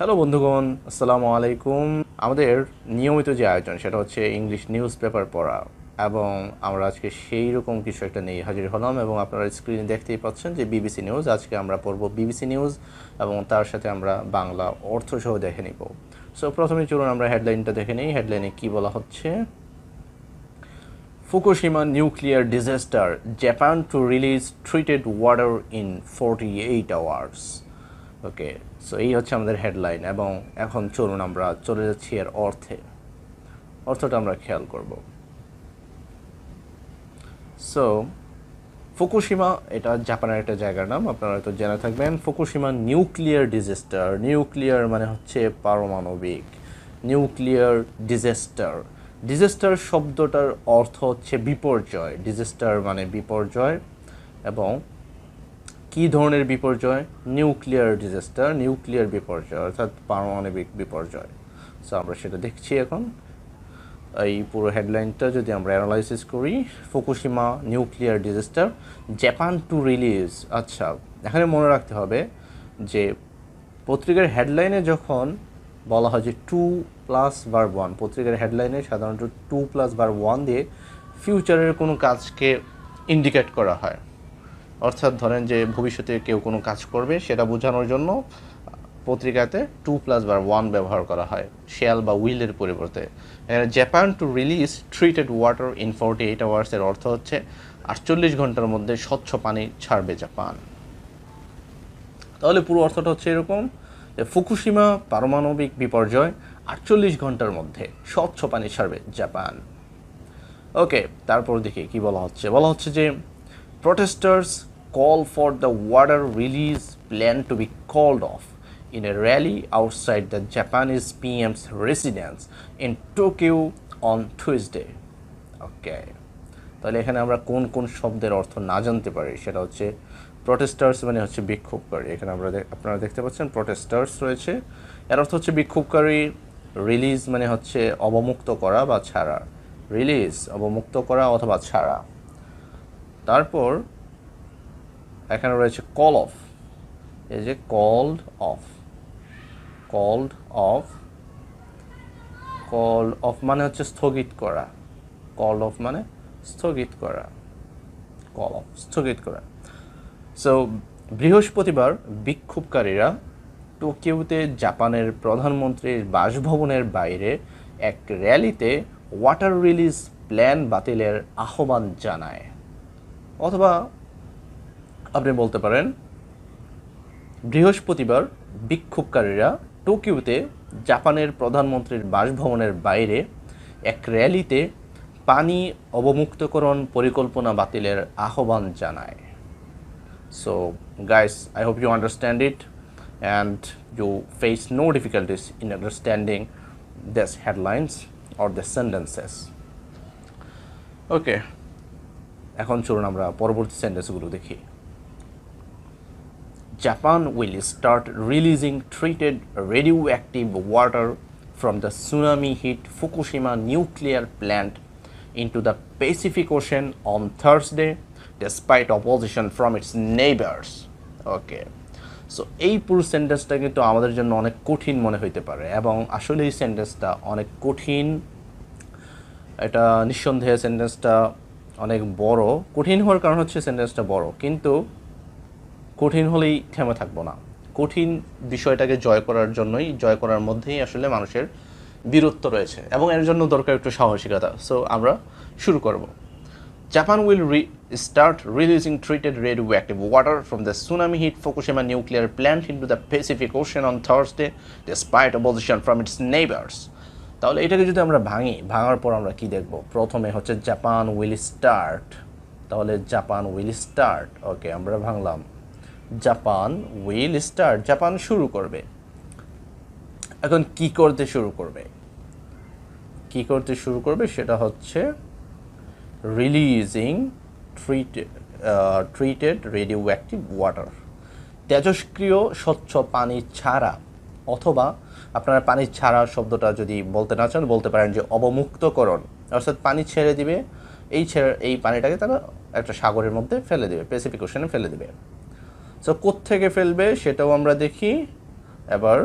Hello বন্ধুগণ, আসসালামু আলাইকুম। আমাদের নিয়মিত যে আয়োজন সেটা হচ্ছে ইংলিশ নিউজ পেপার পড়া, এবং আমরা আজকে সেই রকম কিছু একটা নিয়ে হাজির হলাম। এবং আপনারা স্ক্রিনে দেখতেই পাচ্ছেন যে বিবিসি নিউজ। আজকে আমরা পড়ব বিবিসি নিউজ এবং তার সাথে আমরা বাংলা অর্থসহ দেখে নিব। সো প্রথমে চলুন আমরা হেডলাইনটা দেখে নিই। হেডলাইনে কী বলা হচ্ছে: Fukushima nuclear disaster, Japan to release treated water in 48 hours. Okay, so এই হচ্ছে আমাদের হেডলাইন, এবং এখন চলুন আমরা চলে যাচ্ছি এর অর্থটা আমরা খেয়াল করব। সো ফুকুশিমা এটা জাপানের একটা জায়গার নাম, আপনারা হয়তো জেনে থাকবেন। ফুকুশিমা নিউক্লিয়ার ডিজাস্টার, নিউক্লিয়ার মানে হচ্ছে পারমাণবিক, নিউক্লিয়ার ডিজাস্টার। ডিজাস্টার শব্দটার অর্থ হচ্ছে বিপর্যয়। ডিজাস্টার মানে বিপর্যয়, এবং কী ধরনের বিপর্যয়? নিউক্লিয়ার ডিজাস্টার, নিউক্লিয়ার বিপর্যয় অর্থাৎ পারমাণবিক বিপর্যয়। সো আমরা সেটা দেখছি এখন। এই পুরো হেডলাইনটা যদি আমরা অ্যানালাইসিস করি, Fukushima nuclear disaster, Japan to release. আচ্ছা, এখানে মনে রাখতে হবে যে পত্রিকার হেডলাইনে যখন বলা হয় যে 2+1, পত্রিকার হেডলাইনে সাধারণত 2+1 দিয়ে ফিউচারের কোনো কাজকে ইন্ডিকেট করা হয়। অর্থাৎ ধরেন যে ভবিষ্যতে কেউ কোনো কাজ করবে সেটা বোঝানোর জন্য পত্রিকাতে 2+1 ব্যবহার করা হয়, শ্যাল বা উইলের পরিবর্তে। এখানে Japan to release treated water in 48 আওয়ার্সের অর্থ হচ্ছে 48 ঘন্টার মধ্যে স্বচ্ছ পানি ছাড়বে জাপান। তাহলে পুরো অর্থটা হচ্ছে এরকম যে ফুকুশিমা পারমাণবিক বিপর্যয়, 48 ঘন্টার মধ্যে স্বচ্ছ পানি ছাড়বে জাপান। ওকে, তারপর দেখি কি বলা হচ্ছে যে protesters call for the water release plan to be called off in a rally outside the Japanese PM's residence in Tokyo on Tuesday. Okay, তাহলে এখানে আমরা কোন কোন শব্দের অর্থ না জানতে পারি সেটা হচ্ছে প্রটেস্টার্স মানে হচ্ছে বিক্ষোভকারী। এখানে আপনারা দেখতে পাচ্ছেন প্রটেস্টার্স রয়েছে, এর অর্থ হচ্ছে বিক্ষোভকারী। রিলিজ মানে হচ্ছে অবমুক্ত করা বা ছাড়া, রিলিজ অবমুক্ত করা অথবা ছাড়া। তারপর এখানে রয়েছে কল অফ, এই যে কল্ড অফ মানে হচ্ছে স্থগিত করা। কল অফ মানে স্থগিত করা, কল অফ স্থগিত করা। সো বৃহস্পতিবার বিক্ষোভকারীরা টোকিওতে জাপানের প্রধানমন্ত্রীর বাসভবনের বাইরে এক র্যালিতে ওয়াটার রিলিজ প্ল্যান বাতিলের আহ্বান জানায়। অথবা আপনি বলতে পারেন বৃহস্পতিবার বিক্ষোভকারীরা টোকিওতে জাপানের প্রধানমন্ত্রীর বাসভবনের বাইরে এক র্যালিতে পানি অবমুক্তকরণ পরিকল্পনা বাতিলের আহ্বান জানায়। So guys, I hope you understand it and you face no difficulties in understanding these headlines or the sentences. Okay, এখন চলুন আমরা পরবর্তী সেন্টেন্সগুলো দেখি। Japan will start releasing treated radioactive water from the tsunami-hit Fukushima nuclear plant into the Pacific Ocean on Thursday, despite opposition from its neighbors. Okay, so এই পুরো সেন্টেন্সটা কিন্তু আমাদের জন্য অনেক কঠিন মনে হইতে পারে, এবং আসলে এই সেন্টেন্সটা অনেক কঠিন। এটা নিঃসন্দেহে সেন্টেন্সটা অনেক বড়। কঠিন হওয়ার কারণ হচ্ছে সেন্টেন্সটা বড়, কিন্তু কঠিন হলেই থেমে থাকবো না। কঠিন বিষয়টাকে জয় করার মধ্যেই আসলে মানুষের বীরত্ব রয়েছে, এবং এর জন্য দরকার একটু সাহসিকতা। সো আমরা শুরু করব। Japan will start releasing treated radioactive water from the tsunami-hit Fukushima nuclear plant into the Pacific Ocean on Thursday, despite opposition from its neighbors. তাহলে এটাকে যদি আমরা ভাঙার পর আমরা কি দেখব? প্রথমে হচ্ছে জাপান উইল স্টার্ট, তাহলে জাপান উইল স্টার্ট। ওকে, আমরা ভাঙলাম, জাপান উইল স্টার্ট, জাপান শুরু করবে। এখন কি করতে শুরু করবে সেটা হচ্ছে রিলিজিং ট্রিটেড রেডিওঅ্যাক্টিভ ওয়াটার, তেজস্ক্রিয় স্বচ্ছ পানি ছাড়া। অথবা আপনারা পানি ছাড়া শব্দটা যদি বলতে না চান, বলতে পারেন যে অবমুক্তকরণ, অর্থাৎ পানি ছেড়ে দিবে। এই পানিটাকে তারা একটা সাগরের মধ্যে ফেলে দেবে, প্যাসিফিক ওশানে ফেলে দেবে। সো কোত্থেকে ফেলবে সেটাও আমরা দেখি এবার।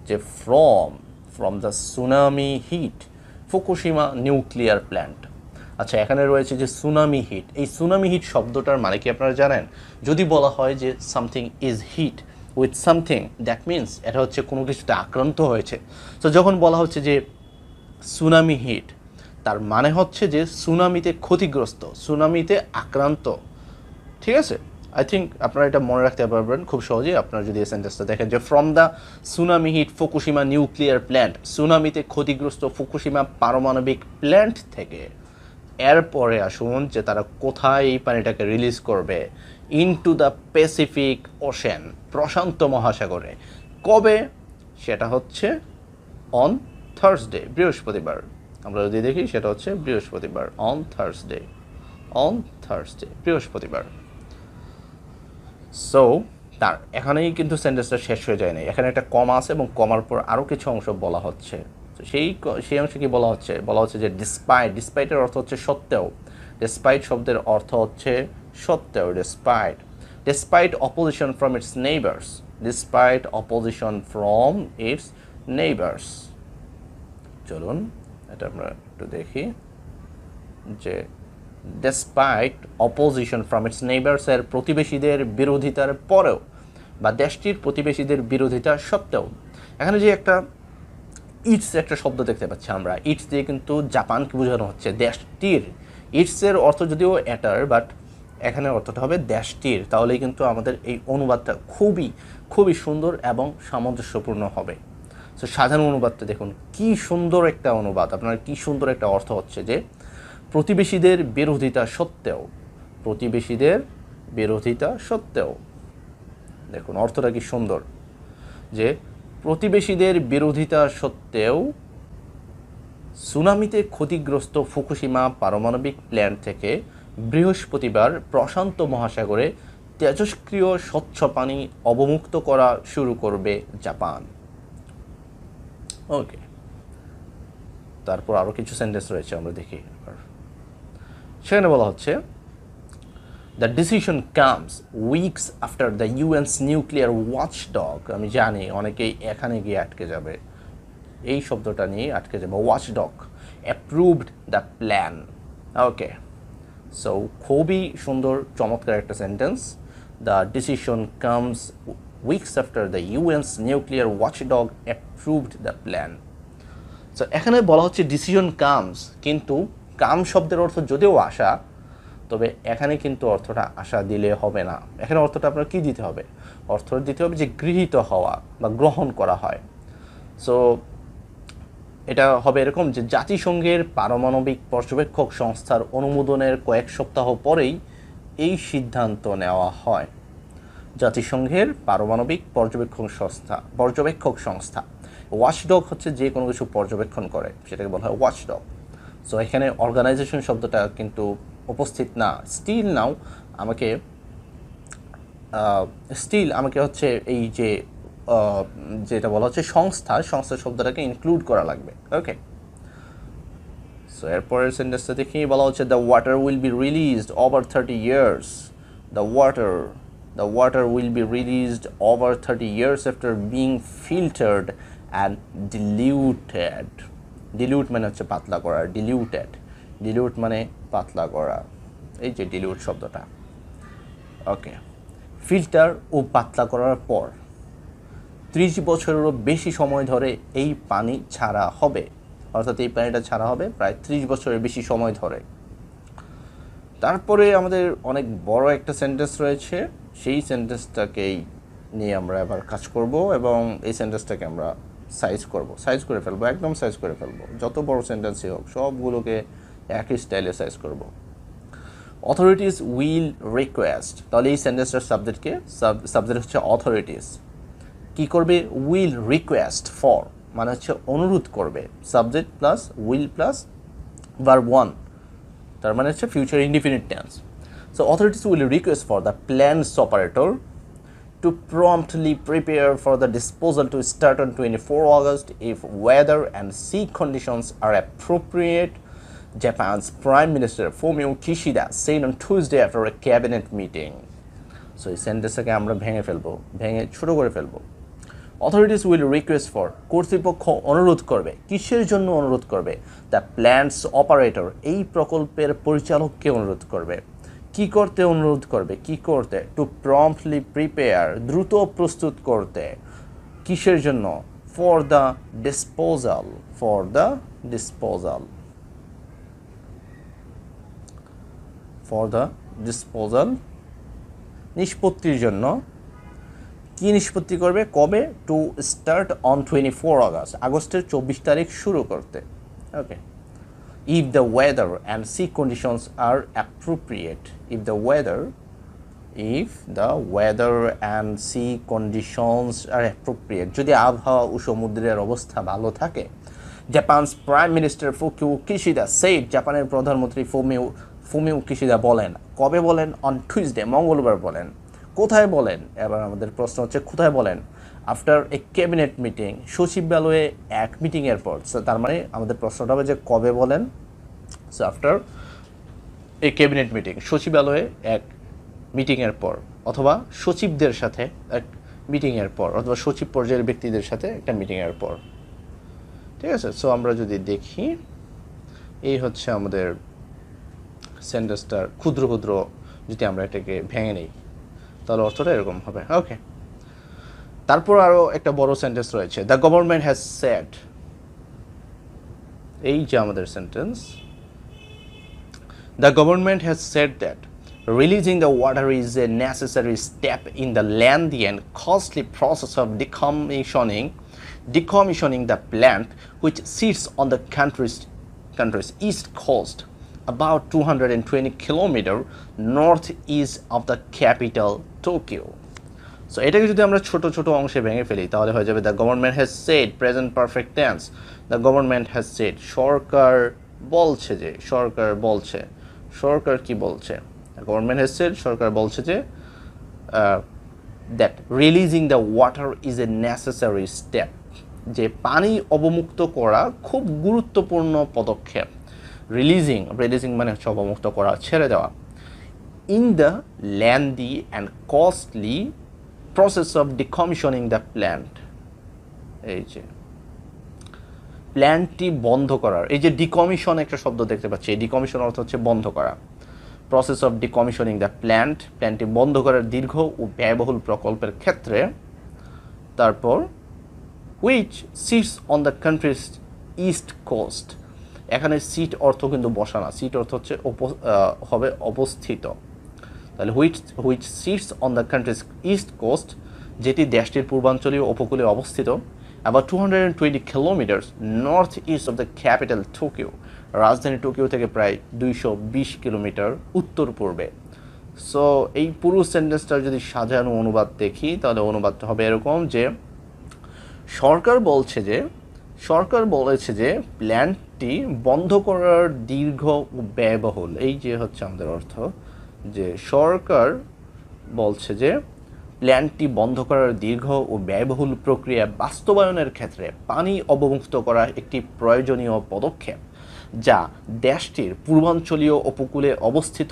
যে from the tsunami hit Fukushima nuclear plant. আচ্ছা, এখানে রয়েছে যে সুনামি হিট। এই সুনামি হিট শব্দটার মানে কি আপনারা জানেন? যদি বলা হয় যে something is hit with something, that means এটা হচ্ছে কোনো কিছুতে আক্রান্ত হয়েছে। তো যখন বলা হচ্ছে যে সুনামি হিট, তার মানে হচ্ছে যে সুনামিতে ক্ষতিগ্রস্ত, সুনামিতে আক্রান্ত। ঠিক আছে, আই থিঙ্ক আপনারা এটা মনে রাখতে পারবেন খুব সহজেই আপনারা যদি এই সেন্টেন্সটা দেখেন যে from the tsunami hit Fukushima nuclear plant, সুনামিতে ক্ষতিগ্রস্ত ফুকুশিমা পারমাণবিক প্ল্যান্ট থেকে। এরপরে আসুন যে তারা কোথায় এই পানিটাকে রিলিজ করবে, ইনটু দ্য প্যাসিফিক ওশেন, প্রশান্ত মহাসাগরে। কবে? সেটা হচ্ছে অন থার্সডে, বৃহস্পতিবার। আমরা যদি দেখি সেটা হচ্ছে বৃহস্পতিবার, অন থার্সডে, বৃহস্পতিবার। সো তার এখানেই কিন্তু সেন্টেন্সটা শেষ হয়ে যায় না, এখানে একটা কমা আছে এবং কমার পর আরও কিছু অংশ বলা হচ্ছে। সেই অংশে কি বলা হচ্ছে যে ডিসপাইটের অর্থ হচ্ছে সত্ত্বেও। ডিসপাইট শব্দের অর্থ হচ্ছে সত্ত্বেও, despite opposition from its neighbours. চলুন এটা আমরা একটু দেখি যে ডেসপাইট অপোজিশন ফ্রম ইটস নেইবার্সের প্রতিবেশীদের বিরোধিতার পরেও বা দেশটির প্রতিবেশীদের বিরোধিতা সত্ত্বেও। এখানে যে একটা ইটস একটা শব্দ দেখতে পাচ্ছি আমরা, ইটস দিয়ে কিন্তু জাপানকে বোঝানো হচ্ছে, দেশটির। ইটসের অর্থ যদিও এটার, বাট এখানে অর্থটা হবে দেশটির। তাহলেই কিন্তু আমাদের এই অনুবাদটা খুবই সুন্দর এবং সামঞ্জস্যপূর্ণ হবে। সো সাধারণ অনুবাদটা দেখুন কি সুন্দর একটা অনুবাদ, আপনার কি সুন্দর একটা অর্থ হচ্ছে যে প্রতিবেশীদের বিরোধিতা সত্ত্বেও। দেখুন অর্থটা কি সুন্দর, যে প্রতিবেশীদের বিরোধিতা সত্ত্বেও সুনামিতে ক্ষতিগ্রস্ত ফুকুশিমা পারমাণবিক প্ল্যান্ট থেকে বৃহস্পতিবার প্রশান্ত মহাসাগরে তেজস্ক্রিয় স্বচ্ছ পানি অবমুক্ত করা শুরু করবে জাপান। ওকে, তারপর আরও কিছু সেন্টেন্স রয়েছে, আমরা দেখি। সেখানে বলা হচ্ছে the decision comes weeks after the UN's nuclear watchdog. আমি জানি অনেকেই এখানে গিয়ে আটকে যাবে, এই শব্দটা নিয়ে আটকে যাবে, watchdog approved the plan. Okay, so খুবই সুন্দর চমৎকার একটা sentence. The decision comes weeks after the UN's nuclear watchdog approved the plan. So এখানে বলা হচ্ছে ডিসিশন কামস, কিন্তু কাম শব্দের অর্থ যদিও আশা, তবে এখানে কিন্তু অর্থটা আশা দিলে হবে না। এখানে অর্থটা আপনার কী দিতে হবে? অর্থটা দিতে হবে যে গৃহীত হওয়া বা গ্রহণ করা হয়। সো এটা হবে এরকম যে জাতিসংঘের পারমাণবিক পর্যবেক্ষক সংস্থার অনুমোদনের কয়েক সপ্তাহ পরেই এই সিদ্ধান্ত নেওয়া হয়। জাতিসংঘের পারমাণবিক পর্যবেক্ষক সংস্থা। ওয়াচডগ হচ্ছে যে কোনো কিছু পর্যবেক্ষণ করে, সেটাকে বলা হয় ওয়াচডগ। সো এখানে অর্গানাইজেশন শব্দটা কিন্তু উপস্থিত না। আমাকে হচ্ছে এই যে যেটা বলা হচ্ছে সংস্থা শব্দটাকে ইনক্লুড করা লাগবে। ওকে, সো এরপরের সেন্টেন্সটা দেখি, বলা হচ্ছে the water will be released over 30 years। The water will be released over 30 years after being filtered and diluted. Dilute মানে হচ্ছে পাতলা করা, dilute মানে পাতলা করা, এই যে dilute শব্দটা। ওকে, ফিল্টার ও পাতলা করার পর 30 বছরেরও বেশি সময় ধরে এই পানি ছাড়া হবে, অর্থাৎ এই পানিটা ছাড়া হবে প্রায় 30 বছরের বেশি সময় ধরে। তারপরে আমাদের অনেক বড় একটা সেন্টেন্স রয়েছে, সেই সেন্টেন্সটাকেই নিয়ে আমরা এবার কাজ করব এবং এই সেন্টেন্সটাকে আমরা সাইজ করে ফেলবো, একদম সাইজ করে ফেলবো। যত বড় সেন্টেন্সই হোক সবগুলোকে একই স্টাইলে সাইজ করব। অথরিটিস উইল রিকোয়েস্ট, তাহলে এই সেন্টেন্সটার সাবজেক্ট হচ্ছে অথরিটিস। কি করবে? উইল রিকোয়েস্ট ফর মানে হচ্ছে অনুরোধ করবে, subject plus will plus verb 1, তার মানে হচ্ছে future indefinite tense. So authorities will request for the plant's operator to promptly prepare for the disposal to start on 24 August if weather and sea conditions are appropriate, Japan's Prime Minister Fumio Kishida said on Tuesday after a cabinet meeting. So এই সেন্টেন্সটাকে আমরা ভেঙে ছোট করে ফেলবো। Authorities will request for, কর্তৃপক্ষ অনুরোধ করবে, কিসের জন্য অনুরোধ করবে? দ্য প্ল্যান্টস অপারেটর, এই প্রকল্পের পরিচালককে অনুরোধ করবে। কি করতে অনুরোধ করবে? কি করতে? টু প্রম্পটলি প্রিপেয়ার, দ্রুত প্রস্তুত করতে। কিসের জন্য? For the disposal, for the disposal, for the disposal, নিষ্পত্তির জন্য। কি নিষ্পত্তি করবে? কবে? টু স্টার্ট অন 24 আগস্ট, আগস্টের 24 তারিখ শুরু করতে। Okay. If the weather and sea conditions are appropriate, if the weather, if the weather and sea conditions are appropriate, যদি আবহাওয়া ও সমুদ্রের অবস্থা ভালো থাকে। Japan's prime minister Fumio Kishida said, জাপানের প্রধানমন্ত্রী ফুমিও কিশিদা বলেন। কবে বলেন? অন টুইসডে, মঙ্গলবার বলেন। কোথায় বলেন? এবার আমাদের প্রশ্ন হচ্ছে কোথায় বলেন? আফটার এ ক্যাবিনেট মিটিং, সচিবালয়ে এক মিটিংয়ের পর। সো তার মানে আমাদের প্রশ্নটা হবে যে কবে বলেন। So after a cabinet meeting, সচিবালয়ে এক মিটিংয়ের পর, অথবা সচিবদের সাথে এক মিটিংয়ের পর, অথবা সচিব পর্যায়ের ব্যক্তিদের সাথে একটা মিটিংয়ের পর। ঠিক আছে? সো আমরা যদি দেখি, এই হচ্ছে আমাদের সেন্টেন্সটার ক্ষুদ্র ক্ষুদ্র, যদি আমরা এটাকে ভেঙে নিই তাহলে অর্থটা এরকম হবে। ওকে, তারপর আরও একটা বড় সেন্টেন্স রয়েছে, দ্য গভর্নমেন্ট হ্যাজ সেড, এই যে আমাদের sentence, the government has said that releasing the water is a necessary step in the lengthy and costly process of decommissioning the plant which sits on the country's east coast, about 220 kilometers northeast of the capital Tokyo. So এটাকে যদি আমরা ছোট ছোট অংশে ভেঙে ফেলি তাহলে হয়ে যাবে the government has said, present perfect tense, the government has said, সরকার বলছে যে, সরকার বলছে, সরকার কি বলছে? গভর্নমেন্ট হ্যাজ সেড, সরকার বলছে যে that releasing the water is a necessary step, যে পানি অবমুক্ত করা খুব গুরুত্বপূর্ণ পদক্ষেপ। রিলিজিং, রিলিজিং মানে হচ্ছে অবমুক্ত করা, ছেড়ে দেওয়া। In the lengthy and costly process of decommissioning the plant, এই যে প্ল্যান্টটি বন্ধ করার, এই যে ডিকমিশন একটা শব্দ দেখতে পাচ্ছি, এই ডিকমিশন অর্থ হচ্ছে বন্ধ করা। Process of decommissioning the plant, প্ল্যান্টটি বন্ধ করার দীর্ঘ ও ব্যয়বহুল প্রকল্পের ক্ষেত্রে। তারপর which sits on the country's east coast, এখানে সিট অর্থ কিন্তু বসা না, সিট অর্থ হচ্ছে হবে অবস্থিত। তাহলে which sits on the country's east coast, যেটি দেশটির পূর্বাঞ্চলীয় উপকূলে অবস্থিত। আবার 220 kilometre north east of the capital Tokyo, রাজধানী টোকিও থেকে প্রায় 220 কিলোমিটার উত্তর পূর্বে। সো এই পুরো সেন্টেন্সটার যদি সাজানো অনুবাদ দেখি তাহলে অনুবাদটা হবে এরকম যে সরকার বলেছে যে প্ল্যান্টটি বন্ধ করার দীর্ঘ ও ব্যয়বহুল, এই যে হচ্ছে আমাদের অর্থ, যে সরকার বলছে যে প্ল্যান্টটি বন্ধ করার দীর্ঘ ও ব্যয়বহুল প্রক্রিয়া বাস্তবায়নের ক্ষেত্রে পানি অবমুক্ত করা একটি প্রয়োজনীয় পদক্ষেপ, যা দেশটির পূর্বাঞ্চলীয় উপকূলে অবস্থিত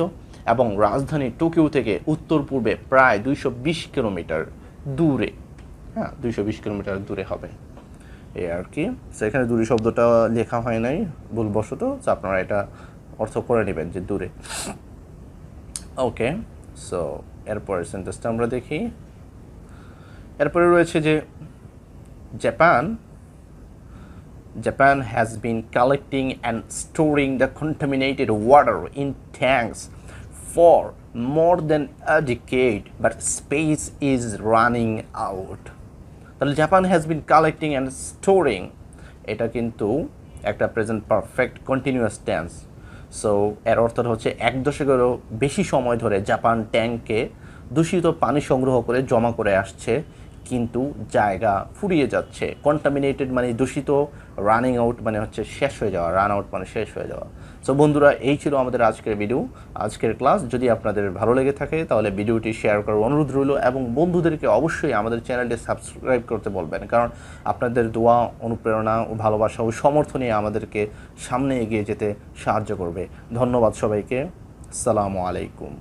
এবং রাজধানী টোকিও থেকে উত্তর পূর্বে প্রায় 220 কিলোমিটার দূরে। হ্যাঁ, 220 কিলোমিটার দূরে হবে, এই আর কি। সেখানে দূরে শব্দটা লেখা হয় নাই ভুলবশত, তো আপনারা এটা অর্থ করে নেবেন যে দূরে। ওকে, সো এরপরের সেন্টেন্সটা আমরা দেখি। এরপরে রয়েছে যে Japan has been collecting and storing the contaminated water in tanks for more than a decade, but space is running out. তাহলে Japan has been collecting and storing, এটা কিন্তু একটা present perfect continuous tense. So এর অর্থটা হচ্ছে এক দশকেরও বেশি সময় ধরে জাপান ট্যাঙ্কে দূষিত পানি সংগ্রহ করে জমা করে আসছে, কিন্তু জায়গা ফুরিয়ে যাচ্ছে। কন্টামিনেটেড মানে দূষিত, রানিং আউট মানে হচ্ছে শেষ হয়ে যাওয়া, রান আউট মানে শেষ হয়ে যাওয়া। সো বন্ধুরা, এই ছিল আমাদের আজকের ভিডিও, আজকের ক্লাস। যদি আপনাদের ভালো লেগে থাকে তাহলে ভিডিওটি শেয়ার করার অনুরোধ রইল এবং বন্ধুদেরকে অবশ্যই আমাদের চ্যানেলটি সাবস্ক্রাইব করতে বলবেন, কারণ আপনাদের দোয়া, অনুপ্রেরণা ও ভালোবাসা ও সমর্থনই আমাদেরকে সামনে এগিয়ে যেতে সাহায্য করবে। ধন্যবাদ সবাইকে, আসসালামু আলাইকুম।